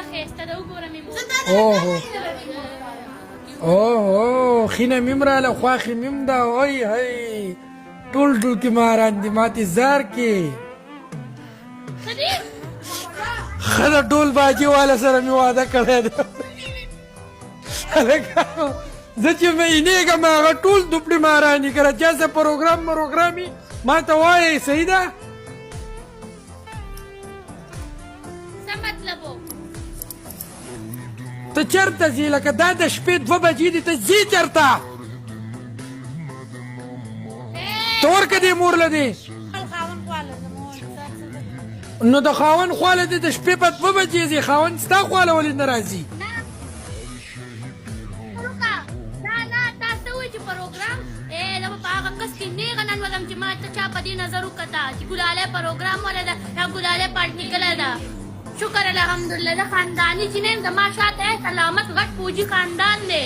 ډېره ښایسته ده وګوره مې مور اوه خینه میم راله خواښې میم ده وای هی ټول ټول کې ماران دي ماتې زار کې ښه دي ښه ده ټول باجي والا سره مې واده کړی ده هلکه زه چې مینېږم هغه ټول دوپړې ماران دي که له چا څه پروګرام وي ما ته وایئ صحیح ده څه مطلب و ته چېرته ځې لکه دا د شپې 2 بجې دي ته ځې چېرته ته ورکه دې مور له دې نو د خاوند خواله دې د شپې په 2 بجې ځې خاوند ستا خواله ولې نه راځي ولم چې ما ته چا په دې نظر وکړه چې ګلالی پروګرام ولې ده یا ګلالی پارټیکله ده شکر الحمدلله د خانداني چې نه یم زما شاته سلامت غټ فوجي خاندان دی